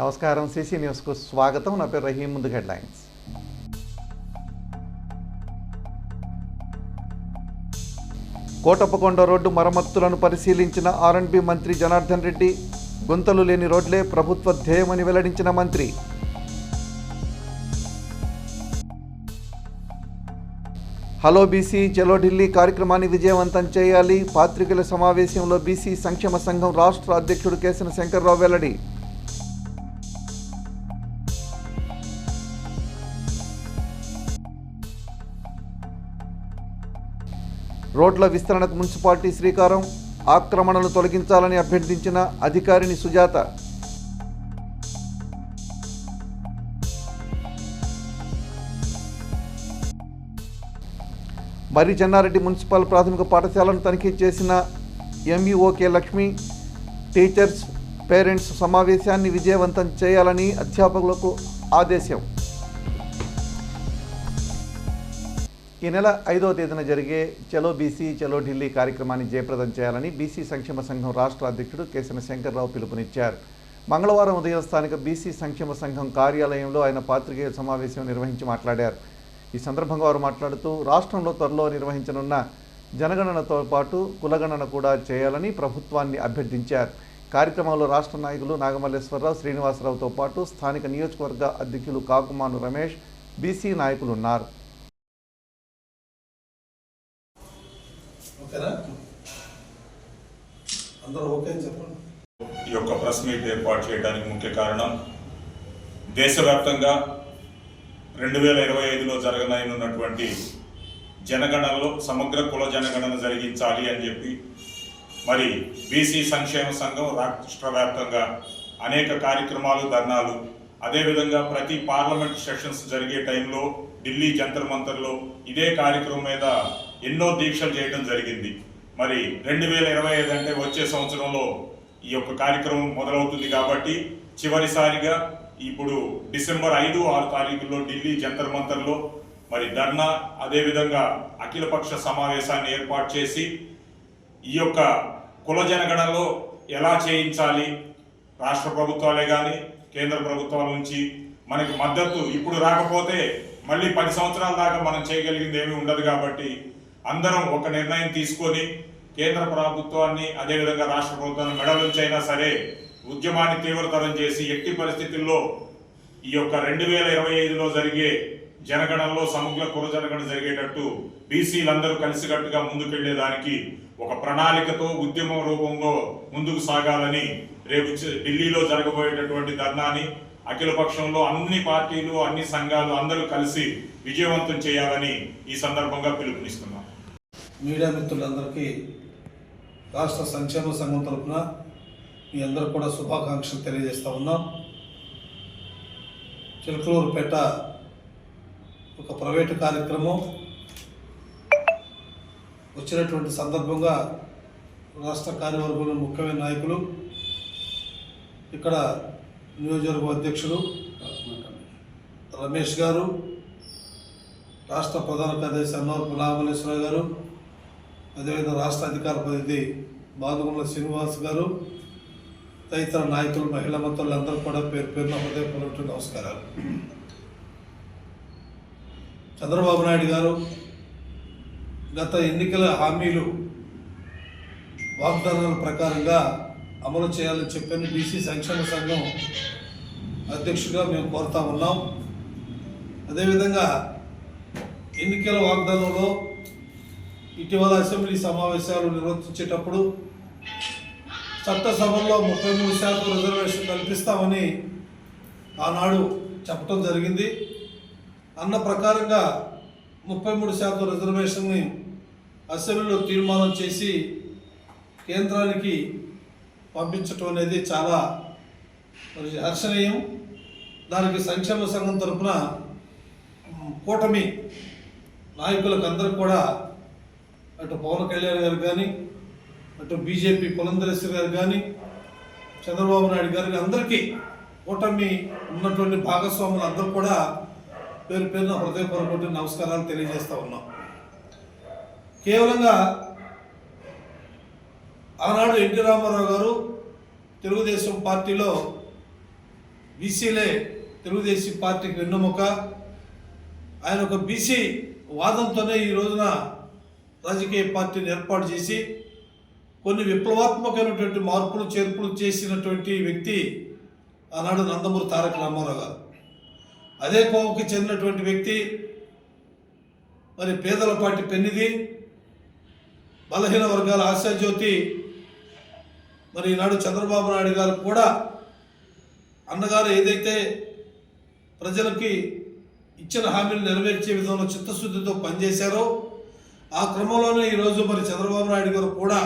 నమస్కారం. సిసి న్యూస్కు స్వాగతం. నా పేరు రహీం. ముందు హెడ్లైన్స్. కోటప్పకొండ రోడ్డు మరమ్మతులను పరిశీలించిన ఆర్ఎండ్బి మంత్రి జనార్దన్ రెడ్డి. గుంతలు లేని రోడ్లే ప్రభుత్వ ధ్యేయమని వెల్లడించిన మంత్రి. హలో బీసీ చలో ఢిల్లీ కార్యక్రమాన్ని విజయవంతం చేయాలి. పాత్రికేయుల సమావేశంలో బీసీ సంక్షేమ సంఘం రాష్ట్ర అధ్యక్షుడు కేశన శంకర్రావు వెల్లడి. రోడ్ల విస్తరణకు మున్సిపాలిటీ శ్రీకారం. ఆక్రమణలు తొలగించాలని అభ్యర్థించిన అధికారిని సుజాత. మరి చెన్నారెడ్డి మున్సిపల్ ప్రాథమిక పాఠశాలను తనిఖీ చేసిన ఎంఈఓకే లక్ష్మి. టీచర్స్ పేరెంట్స్ సమావేశాన్ని విజయవంతం చేయాలని అధ్యాపకులకు ఆదేశం. ఈ నెల 5వ తేదీన జరిగే చలో బీసీ చలో ఢిల్లీ కార్యక్రమాన్ని జయప్రదం చేయాలని బీసీ సంక్షేమ సంఘం రాష్ట్ర అధ్యక్షుడు కేశన శంకర్రావు పిలుపునిచ్చారు. మంగళవారం ఉదయం స్థానిక బీసీ సంక్షేమ సంఘం కార్యాలయంలో ఆయన పాత్రికేయుల సమావేశం నిర్వహించి మాట్లాడారు. ఈ సందర్భంగా వారు మాట్లాడుతూ రాష్ట్రంలో త్వరలో నిర్వహించనున్న జనగణనతో పాటు కులగణన కూడా చేయాలని ప్రభుత్వాన్ని అభ్యర్థించారు. కార్యక్రమంలో రాష్ట్ర నాయకులు నాగమల్లేశ్వరరావు, శ్రీనివాసరావుతో పాటు స్థానిక నియోజకవర్గ అధ్యక్షులు కాకుమాను రమేష్, బీసీ నాయకులు ఉన్నారు. ఈ యొక్క ప్రెస్ మీట్ ఏర్పాటు చేయడానికి ముఖ్య కారణం దేశవ్యాప్తంగా 2025లో జరగనున్నటువంటి జనగణనలో సమగ్ర కుల జనగణన జరిగించాలి అని చెప్పి మరి బీసీ సంక్షేమ సంఘం రాష్ట్ర వ్యాప్తంగా అనేక కార్యక్రమాలు, ధర్నాలు, అదేవిధంగా ప్రతి పార్లమెంట్ సెషన్స్ జరిగే టైంలో ఢిల్లీ జంతర్ మంతర్లో ఇదే కార్యక్రమం మీద ఎన్నో దీక్షలు చేయడం జరిగింది. మరి 2025 అంటే వచ్చే సంవత్సరంలో ఈ యొక్క కార్యక్రమం మొదలవుతుంది కాబట్టి చివరిసారిగా ఇప్పుడు డిసెంబర్ 5, 6 తారీఖుల్లో ఢిల్లీ జంతర్ మంతర్లో మరి ధర్నా, అదేవిధంగా అఖిలపక్ష సమావేశాన్ని ఏర్పాటు చేసి ఈ యొక్క కుల జనగణనలో ఎలా చేయించాలి, రాష్ట్ర ప్రభుత్వాలే కానీ కేంద్ర ప్రభుత్వాల నుంచి మనకి మద్దతు ఇప్పుడు రాకపోతే మళ్ళీ 10 సంవత్సరాల దాకా మనం చేయగలిగింది ఏమీ ఉండదు కాబట్టి అందరం ఒక నిర్ణయం తీసుకొని కేంద్ర ప్రభుత్వాన్ని అదేవిధంగా రాష్ట్ర ప్రభుత్వాన్ని మెడలుంచైనా సరే ఉద్యమాన్ని తీవ్రతరం చేసి ఎట్టి పరిస్థితుల్లో ఈ యొక్క 2025లో జరిగే జనగణనలో సమగ్ర కుల జనగణన జరిగేటట్టు బీసీలందరూ కలిసికట్టుగా ముందుకెళ్లేదానికి ఒక ప్రణాళికతో ఉద్యమం రూపంలో ముందుకు సాగాలని రేపు ఢిల్లీలో జరగబోయేటటువంటి ధర్నాని అఖిలపక్షంలో అన్ని పార్టీలు, అన్ని సంఘాలు అందరూ కలిసి విజయవంతం చేయాలని ఈ సందర్భంగా పిలుపునిస్తున్నాం. మీడియా మిత్రులందరికీ రాష్ట్ర సంక్షేమ సంఘం తరఫున మీ అందరూ కూడా శుభాకాంక్షలు తెలియజేస్తూ ఉన్నాం. చిలకలూరుపేట ఒక ప్రైవేటు కార్యక్రమం వచ్చినటువంటి సందర్భంగా రాష్ట్ర కార్యవర్గంలో ముఖ్యమైన నాయకులు, ఇక్కడ నియోజకవర్గ అధ్యక్షులు రమేష్ గారు, రాష్ట్ర ప్రధాన కార్యదర్శి అన్నవరపు నాగమల్లేశ్వర గారు, అదేవిధంగా రాష్ట్ర అధికార ప్రతినిధి బాదుగుండ్ల శ్రీనివాస్ గారు, తదితర నాయకులు, మహిళా మంత్రులు అందరూ కూడా పేరు పేరున హృదయపూర్వక నమస్కారాలు. చంద్రబాబు నాయుడు గారు గత ఎన్నికల హామీలు, వాగ్దానాల ప్రకారంగా అమలు చేయాలని చెప్పని బీసీ సంక్షేమ సంఘం అధ్యక్షుడిగా మేము కోరుతా ఉన్నాం. అదేవిధంగా ఎన్నికల వాగ్దానంలో ఇటీవల అసెంబ్లీ సమావేశాలు నిర్వర్తించేటప్పుడు చట్టసభల్లో 33% రిజర్వేషన్ కల్పిస్తామని ఆనాడు చెప్పడం జరిగింది. అన్న ప్రకారంగా 33% రిజర్వేషన్ని అసెంబ్లీలో తీర్మానం చేసి కేంద్రానికి పంపించడం అనేది చాలా హర్షణీయం. దానికి సంక్షేమ సంఘం తరఫున కూటమి నాయకులకు అందరూ కూడా, అటు పవన్ కళ్యాణ్ గారు కానీ, అటు బీజేపీ పురంధరేశ్వరి గారు కానీ, చంద్రబాబు నాయుడు గారికి అందరికీ, కూటమి ఉన్నటువంటి భాగస్వాములు అందరూ కూడా పేరు పేరున హృదయపూర్వక నమస్కారాలు తెలియజేస్తూ ఉన్నాం. కేవలంగా ఆనాడు ఎన్టీ రామారావు గారు తెలుగుదేశం పార్టీలో బీసీలే తెలుగుదేశం పార్టీకి వెన్నుముక. ఆయన ఒక బీసీ వాదంతోనే ఈ రోజున రాజకీయ పార్టీని ఏర్పాటు చేసి కొన్ని విప్లవాత్మకమైనటువంటి మార్పులు చేర్పులు చేసినటువంటి వ్యక్తి ఆనాడు నందమూరి తారక రామారావు గారు. అదే కోవకి చెందినటువంటి వ్యక్తి మరి పేదలపాటి పెన్నిది, బలహీన వర్గాల ఆశాజ్యోతి. మరి ఈనాడు చంద్రబాబు నాయుడు గారు కూడా అన్నగారు ఏదైతే ప్రజలకి ఇచ్చిన హామీలు నెరవేర్చే విధంలో చిత్తశుద్ధితో పనిచేశారో ఆ క్రమంలోనే ఈరోజు మరి చంద్రబాబు నాయుడు గారు కూడా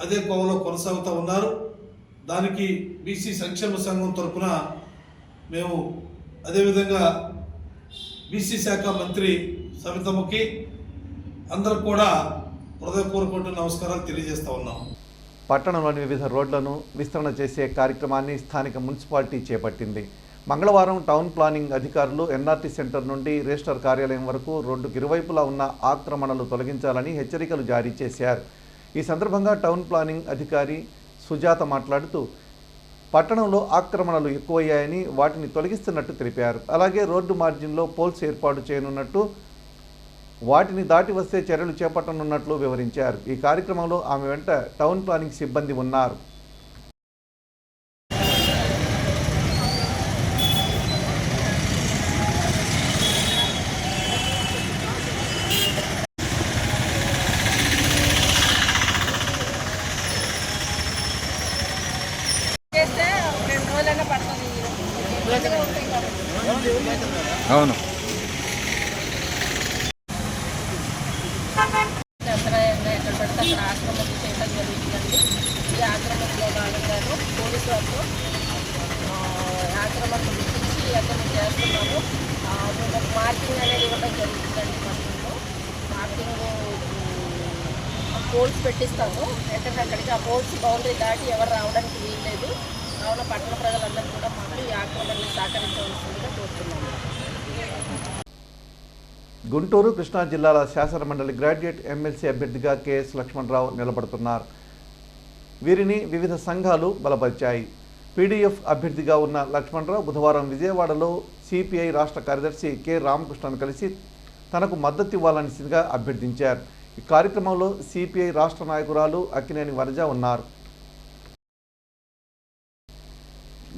అదే కోవలో కొనసాగుతూ ఉన్నారు. దానికి బీసీ సంక్షేమ సంఘం తరఫున మేము అదేవిధంగా బీసీ శాఖ మంత్రి సవితమ్మకి అందరూ కూడా హృదయపూర్వక నమస్కారాలు తెలియజేస్తూ ఉన్నాం. పట్టణంలోని వివిధ రోడ్లను విస్తరణ చేసే కార్యక్రమాన్ని స్థానిక మున్సిపాలిటీ చేపట్టింది. మంగళవారం టౌన్ ప్లానింగ్ అధికారులు ఎన్ఆర్టీ సెంటర్ నుండి రిజిస్టర్ కార్యాలయం వరకు రోడ్డుకు ఇరువైపులా ఉన్న ఆక్రమణలు తొలగించాలని హెచ్చరికలు జారీ చేశారు. ఈ సందర్భంగా టౌన్ ప్లానింగ్ అధికారి సుజాత మాట్లాడుతూ పట్టణంలో ఆక్రమణలు ఎక్కువయ్యాయని వాటిని తొలగిస్తున్నట్టు తెలిపారు. అలాగే రోడ్డు మార్జిన్లో పోల్స్ ఏర్పాటు చేయనున్నట్టు, వాటిని దాటి వస్తే చర్యలు చేపట్టనున్నట్లు వివరించారు. ఈ కార్యక్రమంలో ఆమె వెంట టౌన్ ప్లానింగ్ సిబ్బంది ఉన్నారు. అవును, ఎక్కడ పడితే అక్కడ ఆక్రమణ చేయడం జరుగుతుందండి. ఈ ఆక్రమణలో భాగంగాను పోలీసు వారితో ఆక్రమణను గుర్తించి అతను చేస్తున్నాము. మార్కింగ్ అనేది ఇవ్వడం జరుగుతుందండి. పట్టణంలో మార్కింగ్ పోల్స్ పెట్టిస్తాము. ఎక్కడికక్కడికి ఆ పోల్స్ బౌండరీ దాటి ఎవరు రావడానికి వీల్లేదు. కావున పట్టణ ప్రజలందరూ కూడా మాకు ఈ ఆక్రమణని సహకరించవలసిందిగా కోరుతున్నాము. గుంటూరు, కృష్ణా జిల్లాల శాసనమండలి గ్రాడ్యుయేట్ ఎమ్మెల్సీ అభ్యర్థిగా కెఎస్ లక్ష్మణరావు నిలబడుతున్నారు. వీరిని వివిధ సంఘాలు బలపరిచాయి. పీడీఎఫ్ అభ్యర్థిగా ఉన్న లక్ష్మణరావు బుధవారం విజయవాడలో సిపిఐ రాష్ట్ర కార్యదర్శి కె రామకృష్ణను కలిసి తనకు మద్దతు ఇవ్వాలనిగా అభ్యర్థించారు. ఈ కార్యక్రమంలో సిపిఐ రాష్ట్ర నాయకురాలు అక్కినేని వనజ ఉన్నారు.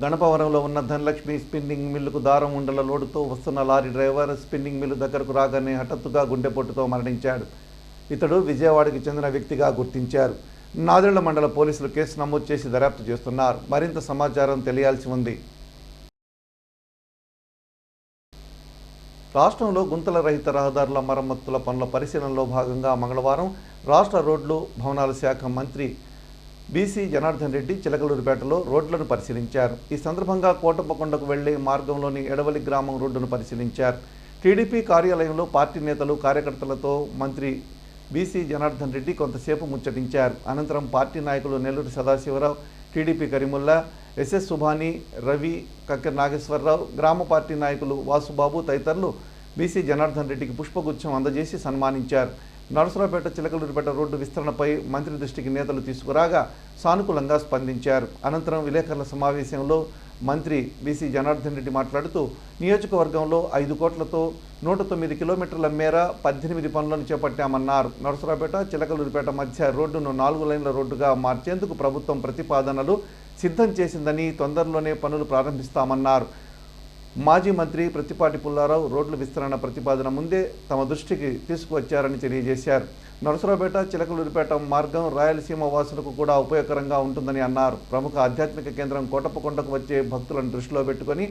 గణపవరంలో ఉన్న ధనలక్ష్మి స్పిన్నింగ్ మిల్లుకు దారం ఉండల లోడుతో వస్తున్న లారీ డ్రైవర్ స్పిన్నింగ్ మిల్లు దగ్గరకు రాగానే హఠాత్తుగా గుండెపోటుతో మరణించాడు. ఇతడు విజయవాడకి చెందిన వ్యక్తిగా గుర్తించారు. నాదెళ్ల మండల పోలీసులు కేసు నమోదు చేసి దర్యాప్తు చేస్తున్నారు. మరింత సమాచారం తెలియాల్సి ఉంది. రాష్ట్రంలో గుంతల రహిత రహదారుల మరమ్మతుల పనుల పరిశీలనలో భాగంగా మంగళవారం రాష్ట్ర రోడ్లు భవనాల శాఖ మంత్రి బీసీ జనార్దన్ రెడ్డి చిలకలూరుపేటలో రోడ్లను పరిశీలించారు. ఈ సందర్భంగా కోటప్పకొండకు వెళ్లే మార్గంలోని ఎడవలి గ్రామం రోడ్డును పరిశీలించారు. టీడీపీ కార్యాలయంలో పార్టీ నేతలు, కార్యకర్తలతో మంత్రి బీసీ జనార్దన్ రెడ్డి కొంతసేపు ముచ్చటించారు. అనంతరం పార్టీ నాయకులు నెల్లూరు సదాశివరావు, టీడీపీ కరీముల్లా, ఎస్ఎస్ సుభాని, రవి, కక్కెర నాగేశ్వరరావు, గ్రామ పార్టీ నాయకులు వాసుబాబు తదితరులు బీసీ జనార్దన్ రెడ్డికి పుష్పగుచ్చం అందజేసి సన్మానించారు. నరసరావుపేట చిలకలూరుపేట రోడ్డు విస్తరణపై మంత్రి దృష్టికి నేతలు తీసుకురాగా సానుకూలంగా స్పందించారు. అనంతరం విలేకరుల సమావేశంలో మంత్రి బీసీ జనార్దన్ రెడ్డి మాట్లాడుతూ నియోజకవర్గంలో 5 కోట్లతో 109 కిలోమీటర్ల మేర 18 పనులను చేపట్టామన్నారు. నరసరావుపేట చిలకలూరుపేట మధ్య రోడ్డును 4 లైన్ల రోడ్డుగా మార్చేందుకు ప్రభుత్వం ప్రతిపాదనలు సిద్ధం చేసిందని, తొందరలోనే పనులు ప్రారంభిస్తామన్నారు. మాజీ మంత్రి ప్రత్తిపాటి పుల్లారావు రోడ్ల విస్తరణ ప్రతిపాదన ముందే తమ దృష్టికి తీసుకువచ్చారని తెలియజేశారు. నరసరావుపేట చిలకలూరుపేట మార్గం రాయలసీమ వాసులకు కూడా ఉపయోగకరంగా ఉంటుందని అన్నారు. ప్రముఖ ఆధ్యాత్మిక కేంద్రం కోటప్పకొండకు వచ్చే భక్తులను దృష్టిలో పెట్టుకొని,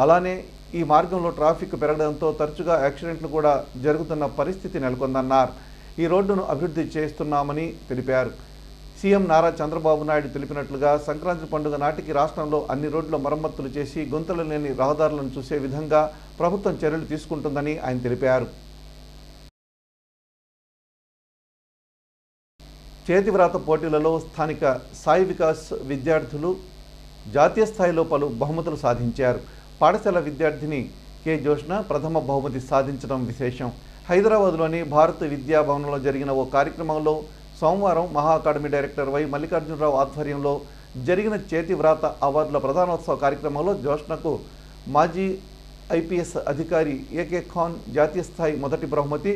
అలానే ఈ మార్గంలో ట్రాఫిక్ పెరగడంతో తరచుగా యాక్సిడెంట్లు కూడా జరుగుతున్న పరిస్థితి నెలకొందన్నారు. ఈ రోడ్డును అభివృద్ధి చేస్తున్నామని తెలిపారు. సీఎం నారా చంద్రబాబు నాయుడు తెలిపినట్లుగా సంక్రాంతి పండుగ నాటికి రాష్ట్రంలో అన్ని రోడ్ల మరమ్మతులు చేసి గుంతలు లేని రహదారులను చూసే విధంగా ప్రభుత్వం చర్యలు తీసుకుంటుందని ఆయన తెలిపారు. చేతివ్రాత పోటీలలో స్థానిక సాయి వికాస్ విద్యార్థులు జాతీయ స్థాయిలో పలు బహుమతులు సాధించారు. పాఠశాల విద్యార్థిని కె జోష్న ప్రథమ బహుమతి సాధించడం విశేషం. హైదరాబాద్లోని భారత్ విద్యా భవనంలో జరిగిన ఓ కార్యక్రమంలో సోమవారం మహా అకాడమీ డైరెక్టర్ వై మల్లికార్జునరావు ఆధ్వర్యంలో జరిగిన చేతి వ్రాత అవార్డుల ప్రధానోత్సవ కార్యక్రమంలో జోష్నకు మాజీ ఐపీఎస్ అధికారి ఏకే ఖాన్ జాతీయ స్థాయి మొదటి బహుమతి,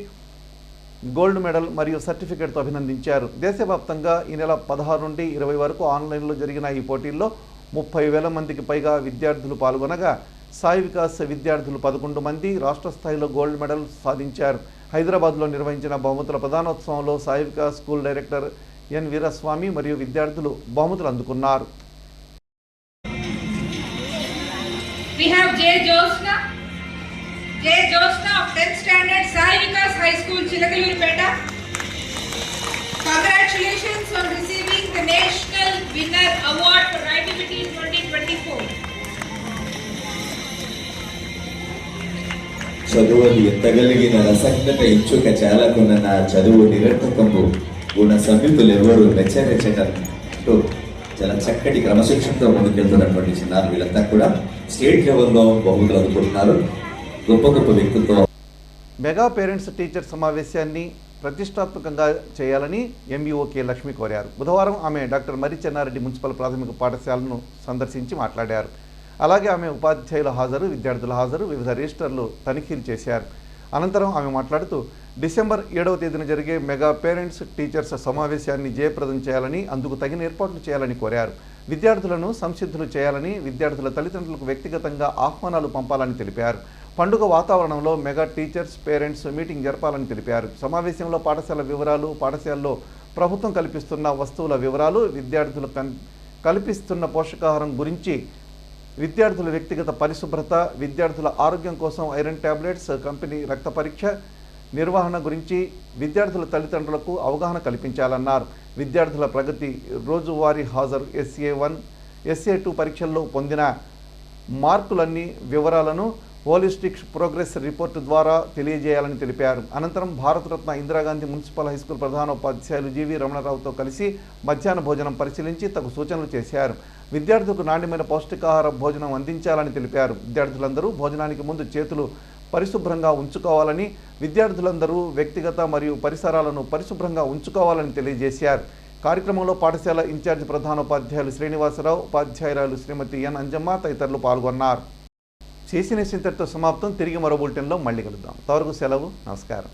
గోల్డ్ మెడల్ మరియు సర్టిఫికేట్తో అభినందించారు. దేశవ్యాప్తంగా ఈ నెల 16 నుండి 20 వరకు ఆన్లైన్లో జరిగిన ఈ పోటీల్లో 30,000 మందికి పైగా విద్యార్థులు పాల్గొనగా సాయి వికాస్ విద్యార్థులు 11 మంది రాష్ట్ర స్థాయిలో గోల్డ్ మెడల్ సాధించారు. హైదరాబాద్లో నిర్వహించిన బహుమతుల ప్రధానోత్సవంలో Sai Vikas school director N Veeraswamy మరియు విద్యార్థులు బహుమతులు అందుకున్నారు. We have J. Josna of 10th standard Sai Vikas High School, Chilakaluripeta. Congratulations on receiving the National Winner Award for Writability in 2024. చదువుని ఎత్తగలిగిన రసజ్ఞత ఇచ్చుక చాలకున్న నా చదువు నిరర్థకంబు గుణ సభ్యులు ఎవరు మెచ్చరెచ్చటంటూ చాలా చక్కటి క్రమశిక్షణతో ముందుకెళ్తున్నటువంటి చిన్నారు వీళ్ళంతా కూడా స్టేట్ లెవెల్లో బహుమతులు అందుకుంటున్నారు. గొప్ప గొప్ప వ్యక్తులతో మెగా పేరెంట్స్ టీచర్ సమావేశాన్ని ప్రతిష్టాత్మకంగా చేయాలని ఎంఈఓ కె లక్ష్మి కోరారు. బుధవారం ఆమె డాక్టర్ మర్రి చెన్నారెడ్డి మున్సిపల్ ప్రాథమిక పాఠశాలను సందర్శించి మాట్లాడారు. అలాగే ఆమె ఉపాధ్యాయుల హాజరు, విద్యార్థుల హాజరు, వివిధ రిజిస్టర్లు తనిఖీలు చేశారు. అనంతరం ఆమె మాట్లాడుతూ డిసెంబర్ 7వ తేదీన జరిగే మెగా పేరెంట్స్ టీచర్స్ సమావేశాన్ని జయప్రదం చేయాలని, అందుకు తగిన ఏర్పాట్లు చేయాలని కోరారు. విద్యార్థులను సంసిద్ధులు చేయాలని, విద్యార్థుల తల్లిదండ్రులకు వ్యక్తిగతంగా ఆహ్వానాలు పంపాలని తెలిపారు. పండుగ వాతావరణంలో మెగా టీచర్స్ పేరెంట్స్ మీటింగ్ జరపాలని తెలిపారు. సమావేశంలో పాఠశాల వివరాలు, పాఠశాలలో ప్రభుత్వం కల్పిస్తున్న వస్తువుల వివరాలు, విద్యార్థులు కల్పిస్తున్న పోషకాహారం గురించి, విద్యార్థుల వ్యక్తిగత పరిశుభ్రత, విద్యార్థుల ఆరోగ్యం కోసం ఐరన్ టాబ్లెట్స్, కంపెనీ రక్త పరీక్ష నిర్వహణ గురించి విద్యార్థుల తల్లిదండ్రులకు అవగాహన కల్పించాలన్నారు. విద్యార్థుల ప్రగతి, రోజువారీ హాజరు, SA1, SA2 పరీక్షల్లో పొందిన మార్కులన్నీ వివరాలను హోలిస్టిక్ ప్రోగ్రెస్ రిపోర్టు ద్వారా తెలియజేయాలని తెలిపారు. అనంతరం భారతరత్న ఇందిరాగాంధీ మున్సిపల్ హైస్కూల్ ప్రధానోపాధ్యాయులు జీవి రమణరావుతో కలిసి మధ్యాహ్న భోజనం పరిశీలించి తగు సూచనలు చేశారు. విద్యార్థులకు నాణ్యమైన పౌష్టికాహార భోజనం అందించాలని తెలిపారు. విద్యార్థులందరూ భోజనానికి ముందు చేతులు పరిశుభ్రంగా ఉంచుకోవాలని, విద్యార్థులందరూ వ్యక్తిగత మరియు పరిసరాలను పరిశుభ్రంగా ఉంచుకోవాలని తెలియజేశారు. కార్యక్రమంలో పాఠశాల ఇన్ఛార్జ్ ప్రధానోపాధ్యాయులు శ్రీనివాసరావు, ఉపాధ్యాయురాలు శ్రీమతి ఎన్ అంజమ్మ తదితరులు పాల్గొన్నారు. చేసిన చింతటితో సమాప్తం. తిరిగి మరో బులెటిన్లో మళ్ళీ కలుద్దాం. అంతవరకు సెలవు. నమస్కారం.